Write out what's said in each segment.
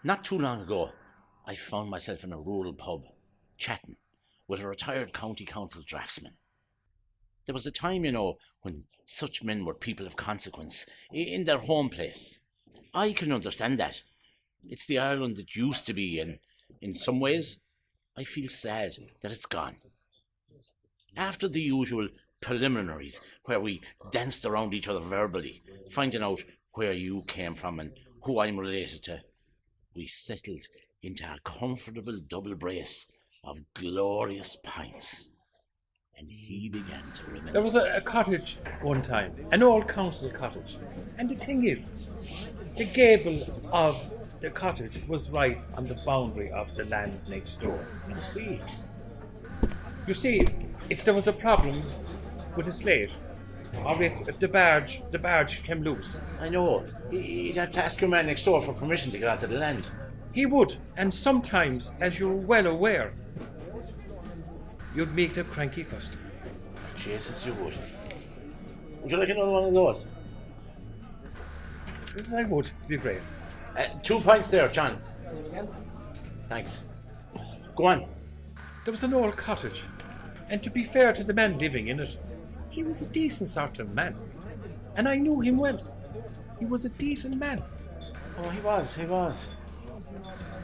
Not too long ago, I found myself in a rural pub, chatting with a retired county council draftsman. There was a time, when such men were people of consequence in their home place. I can understand that. It's the Ireland it used to be, and in some ways, I feel sad that it's gone. After the usual preliminaries, where we danced around each other verbally, finding out where you came from and who I'm related to, we settled into a comfortable double brace of glorious pints. And he began to reminisce. There was a cottage one time, an old council cottage. And the thing is, the gable of the cottage was right on the boundary of the land next door. I see. You see, if there was a problem with a slate, or if the barge came loose, I know. He'd have to ask your man next door for permission to get onto the land. he would. And sometimes, as you're well aware, you'd meet a cranky customer. Jesus, you would. Would you like another one of those? Yes, I would. It'd be great. 2 pints there, John. Thanks. Go on. There was an old cottage, and to be fair to the man living in it, he was a decent sort of man. And I knew him well. He was a decent man. Oh, he was.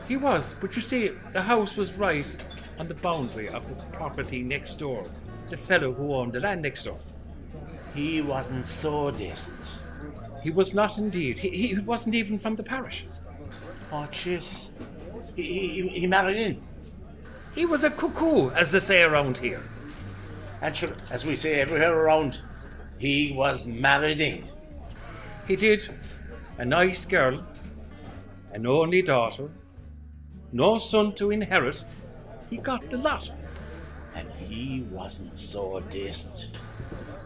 He was, but you see, the house was right on the boundary of the property next door. The fellow who owned the land next door. He wasn't so distant. He was not indeed. He wasn't even from the parish. Oh, jeez. He married in. He was a cuckoo, as they say around here. And sure, as we say everywhere around, he was married in. He did. A nice girl, an only daughter, no son to inherit. He got the lot. And he wasn't so distant.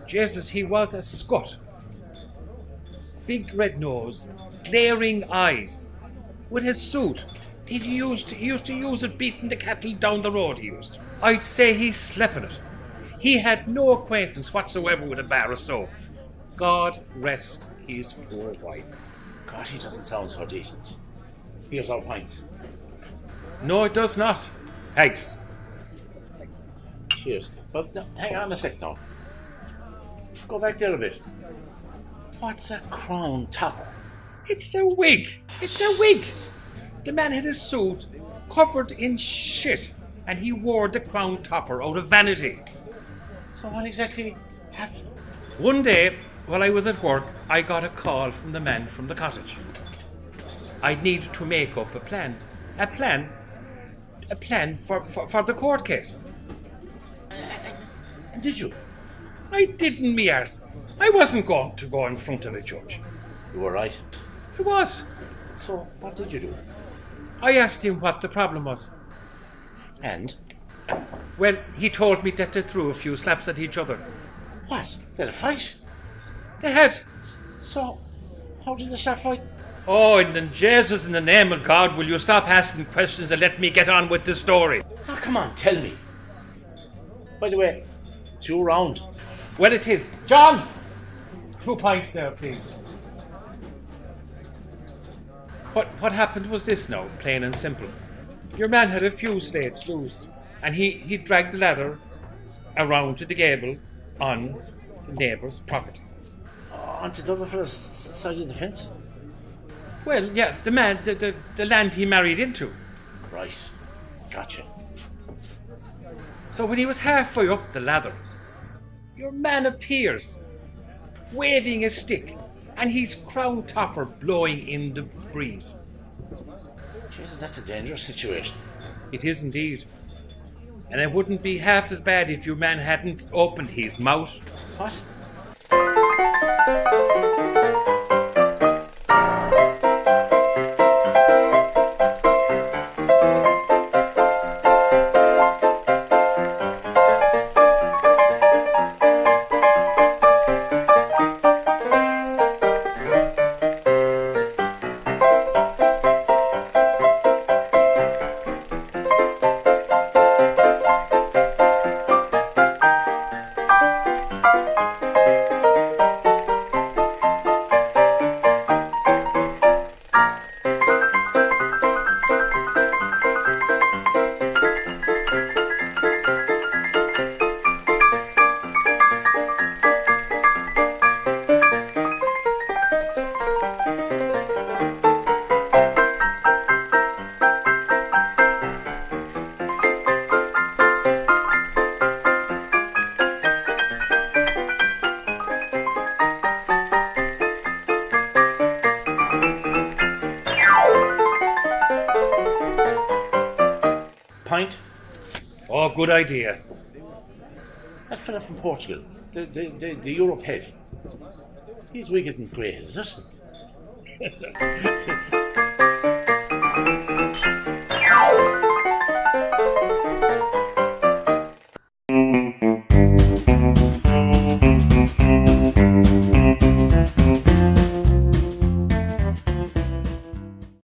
Jesus, he was a Scot. Big red nose, glaring eyes, with his suit. He used to use it beating the cattle down the road, he used. I'd say he slept in it. He had no acquaintance whatsoever with a bar of soap. God rest his poor wife. God, he doesn't sound so decent. Here's our pints. No, it does not. Thanks. Cheers. But no, hang on a sec now. Go back there a bit. What's a crown topper? It's a wig. It's a wig. The man had his suit covered in shit, and he wore the crown topper out of vanity. So what exactly happened? One day, while I was at work, I got a call from the man from the cottage. I needed to make up a plan for the court case. And did you? I didn't, me arse. I wasn't going to go in front of a judge. You were right. I was. So what did you do? I asked him what the problem was. And? Well, he told me that they threw a few slaps at each other. What? They had a fight? They had. So, how did they start fighting? Oh, and then Jesus, in the name of God, will you stop asking questions and let me get on with the story? Oh, come on, tell me. By the way, it's you round. Well, it is. John! 2 pints there, please. What happened was this now, plain and simple. Your man had a few slates loose, and he dragged the ladder around to the gable on the neighbour's property. Onto the other fellow's side of the fence? Well, yeah, the man, the land he married into. Right. Gotcha. So when he was halfway up the ladder, your man appears, waving a stick, and his crown topper blowing in the breeze. Jesus, that's a dangerous situation. It is indeed. And it wouldn't be half as bad if your man hadn't opened his mouth. What? pint? Oh, good idea. That fella from Portugal, the Europe head. His wig isn't great, is it?